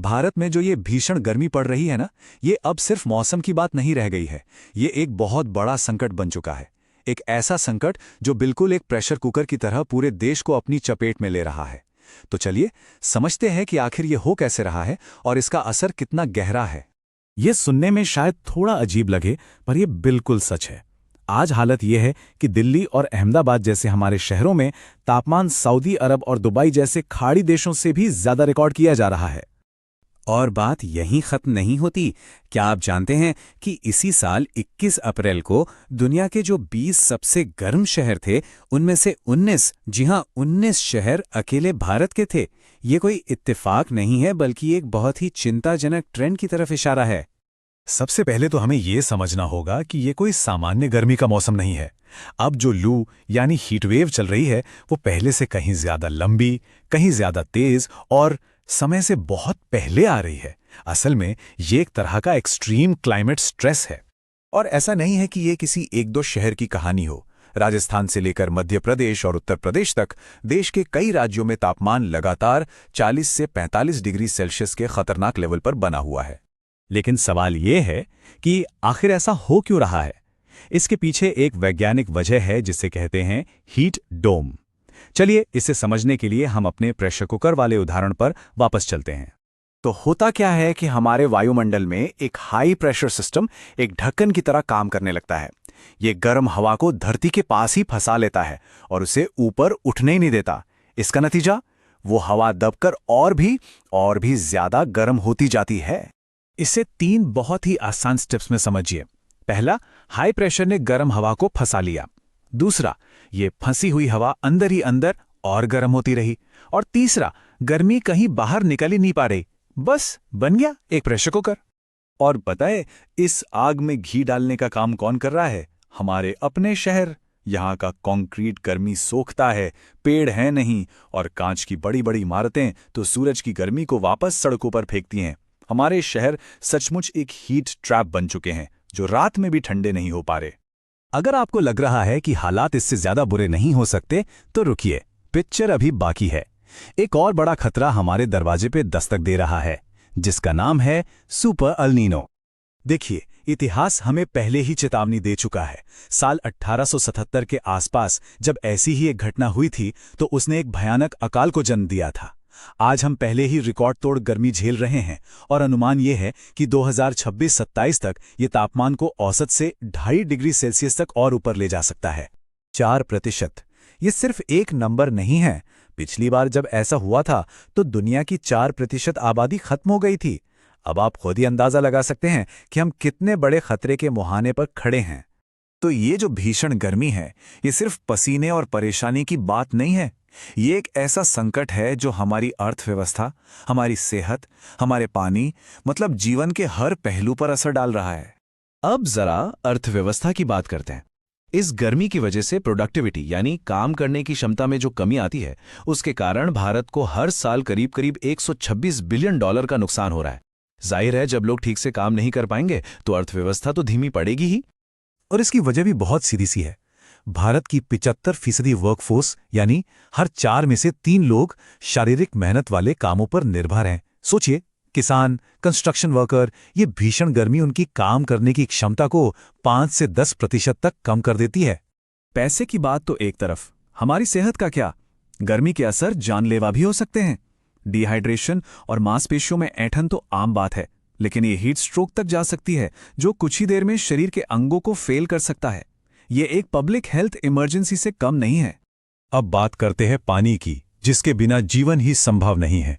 भारत में जो ये भीषण गर्मी पड़ रही है ना, ये अब सिर्फ मौसम की बात नहीं रह गई है। ये एक बहुत बड़ा संकट बन चुका है। एक ऐसा संकट जो बिल्कुल एक प्रेशर कुकर की तरह पूरे देश को अपनी चपेट में ले रहा है। तो चलिए समझते हैं कि आखिर ये हो कैसे रहा है और इसका असर कितना गहरा है। ये सुनने में शायद थोड़ा अजीब लगे, पर यह बिल्कुल सच है। आज हालत यह है कि दिल्ली और अहमदाबाद जैसे हमारे शहरों में तापमान सऊदी अरब और दुबई जैसे खाड़ी देशों से भी ज्यादा रिकॉर्ड किया जा रहा है। और बात यहीं खत्म नहीं होती। क्या आप जानते हैं कि इसी साल 21 अप्रैल को दुनिया के जो 20 सबसे गर्म शहर थे, उनमें से 19, जी हां 19 शहर अकेले भारत के थे। ये कोई इत्तेफाक नहीं है, बल्कि एक बहुत ही चिंताजनक ट्रेंड की तरफ इशारा है। सबसे पहले तो हमें यह समझना होगा कि ये कोई सामान्य गर्मी का मौसम नहीं है। अब जो लू यानी हीटवेव चल रही है, वो पहले से कहीं ज्यादा लंबी, कहीं ज्यादा तेज और समय से बहुत पहले आ रही है। असल में ये एक तरह का एक्सट्रीम क्लाइमेट स्ट्रेस है। और ऐसा नहीं है कि ये किसी एक दो शहर की कहानी हो। राजस्थान से लेकर मध्य प्रदेश और उत्तर प्रदेश तक देश के कई राज्यों में तापमान लगातार 40 से 45 डिग्री सेल्सियस के खतरनाक लेवल पर बना हुआ है। लेकिन सवाल ये है कि आखिर ऐसा हो क्यों रहा है? इसके पीछे एक वैज्ञानिक वजह है जिसे कहते हैं हीट डोम। चलिए इसे समझने के लिए हम अपने प्रेशर कुकर वाले उदाहरण पर वापस चलते हैं। तो होता क्या है कि हमारे वायुमंडल में एक हाई प्रेशर सिस्टम एक ढक्कन की तरह काम करने लगता है। ये गर्म हवा को धरती के पास ही फंसा लेता है और उसे ऊपर उठने ही नहीं देता। इसका नतीजा, वो हवा दबकर और भी ज्यादा गर्म होती जाती है। इसे 3 बहुत ही आसान स्टेप्स में समझिए। पहला, हाई प्रेशर ने गर्म हवा को फंसा लिया। दूसरा, ये फंसी हुई हवा अंदर ही अंदर और गर्म होती रही। और तीसरा, गर्मी कहीं बाहर निकल ही नहीं पा रही, बस बन गया एक प्रेशर कुकर। और पता है इस आग में घी डालने का काम कौन कर रहा है? हमारे अपने शहर। यहाँ का कंक्रीट गर्मी सोखता है, पेड़ हैं नहीं, और कांच की बड़ी बड़ी इमारतें तो सूरज की गर्मी को वापस सड़कों पर फेंकती हैं। हमारे शहर सचमुच एक हीट ट्रैप बन चुके हैं जो रात में भी ठंडे नहीं हो पा रहे। अगर आपको लग रहा है कि हालात इससे ज्यादा बुरे नहीं हो सकते, तो रुकिए, पिक्चर अभी बाकी है। एक और बड़ा खतरा हमारे दरवाजे पे दस्तक दे रहा है, जिसका नाम है सुपर एल नीनो। देखिए, इतिहास हमें पहले ही चेतावनी दे चुका है। साल 1877 के आसपास जब ऐसी ही एक घटना हुई थी, तो उसने एक भयानक अकाल को जन्म दिया था। आज हम पहले ही रिकॉर्ड तोड़ गर्मी झेल रहे हैं और अनुमान यह है कि 2026-27 तक ये तापमान को औसत से 2.5 डिग्री सेल्सियस तक और ऊपर ले जा सकता है। 4%। ये सिर्फ एक नंबर नहीं है। पिछली बार जब ऐसा हुआ था तो दुनिया की 4% आबादी खत्म हो गई थी। अब आप खुद ही अंदाजा लगा सकते हैं कि हम कितने बड़े खतरे के मुहाने पर खड़े हैं। तो ये जो भीषण गर्मी है, ये सिर्फ पसीने और परेशानी की बात नहीं है। ये एक ऐसा संकट है जो हमारी अर्थव्यवस्था, हमारी सेहत, हमारे पानी, मतलब जीवन के हर पहलू पर असर डाल रहा है। अब जरा अर्थव्यवस्था की बात करते हैं। इस गर्मी की वजह से प्रोडक्टिविटी यानी काम करने की क्षमता में जो कमी आती है, उसके कारण भारत को हर साल करीब करीब $126 बिलियन का नुकसान हो रहा है। जाहिर है, जब लोग ठीक से काम नहीं कर पाएंगे तो अर्थव्यवस्था तो धीमी पड़ेगी ही। और इसकी वजह भी बहुत सीधी सी है। भारत की 75% वर्कफोर्स यानी हर 4 में से 3 लोग शारीरिक मेहनत वाले कामों पर निर्भर हैं। सोचिए, किसान, कंस्ट्रक्शन वर्कर, ये भीषण गर्मी उनकी काम करने की क्षमता को 5 से 10% तक कम कर देती है। पैसे की बात तो एक तरफ, हमारी सेहत का क्या? गर्मी के असर जानलेवा भी हो सकते हैं। डिहाइड्रेशन और मांसपेशियों में ऐंठन तो आम बात है, लेकिन ये हीट स्ट्रोक तक जा सकती है, जो कुछ ही देर में शरीर के अंगों को फेल कर सकता है। ये एक पब्लिक हेल्थ इमरजेंसी से कम नहीं है। अब बात करते हैं पानी की, जिसके बिना जीवन ही संभव नहीं है।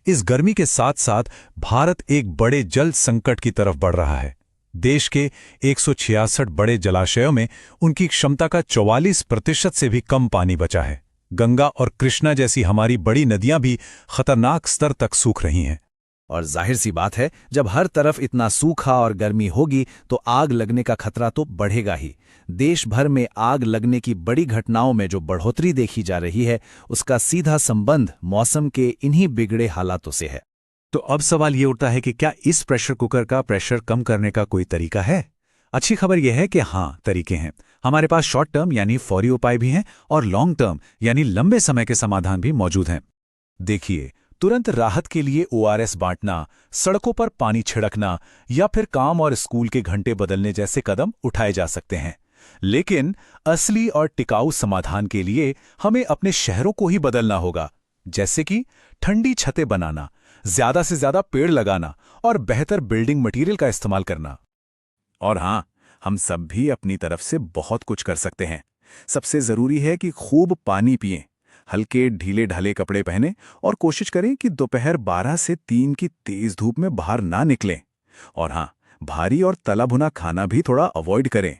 इस गर्मी के साथ साथ भारत एक बड़े जल संकट की तरफ बढ़ रहा है। देश के 166 बड़े जलाशयों में उनकी क्षमता का 44% से भी कम पानी बचा है। गंगा और कृष्णा जैसी हमारी बड़ी नदियां भी खतरनाक स्तर तक सूख रही हैं। और जाहिर सी बात है, जब हर तरफ इतना सूखा और गर्मी होगी तो आग लगने का खतरा तो बढ़ेगा ही। देश भर में आग लगने की बड़ी घटनाओं में जो बढ़ोतरी देखी जा रही है, उसका सीधा संबंध मौसम के इन्हीं बिगड़े हालातों से है। तो अब सवाल ये उठता है कि क्या इस प्रेशर कुकर का प्रेशर कम करने का कोई तरीका है? अच्छी खबर यह है कि हाँ, तरीके हैं। हमारे पास शॉर्ट टर्म यानी फौरी उपाय भी हैं और लॉन्ग टर्म यानी लंबे समय के समाधान भी मौजूद हैं। देखिए, तुरंत राहत के लिए ORS बांटना, सड़कों पर पानी छिड़कना या फिर काम और स्कूल के घंटे बदलने जैसे कदम उठाए जा सकते हैं। लेकिन असली और टिकाऊ समाधान के लिए हमें अपने शहरों को ही बदलना होगा, जैसे कि ठंडी छतें बनाना, ज्यादा से ज्यादा पेड़ लगाना और बेहतर बिल्डिंग मटेरियल का इस्तेमाल करना। और हाँ, हम सब भी अपनी तरफ से बहुत कुछ कर सकते हैं। सबसे जरूरी है कि खूब पानी पिएं, हल्के ढीले ढाले कपड़े पहनें और कोशिश करें कि दोपहर 12 से 3 की तेज धूप में बाहर ना निकलें। और हाँ, भारी और तला भुना खाना भी थोड़ा अवॉइड करें।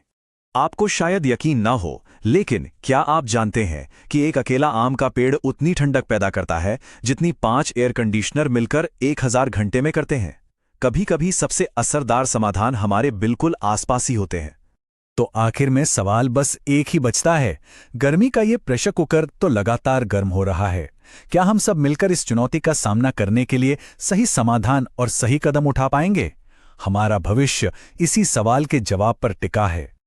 आपको शायद यकीन ना हो, लेकिन क्या आप जानते हैं कि एक अकेला आम का पेड़ उतनी ठंडक पैदा करता है जितनी 5 एयर कंडीशनर मिलकर 1000 घंटे में करते हैं? कभी कभी सबसे असरदार समाधान हमारे बिल्कुल आसपास ही होते हैं। तो आखिर में सवाल बस एक ही बचता है, गर्मी का ये प्रेशर कुकर तो लगातार गर्म हो रहा है। क्या हम सब मिलकर इस चुनौती का सामना करने के लिए सही समाधान और सही कदम उठा पाएंगे? हमारा भविष्य इसी सवाल के जवाब पर टिका है।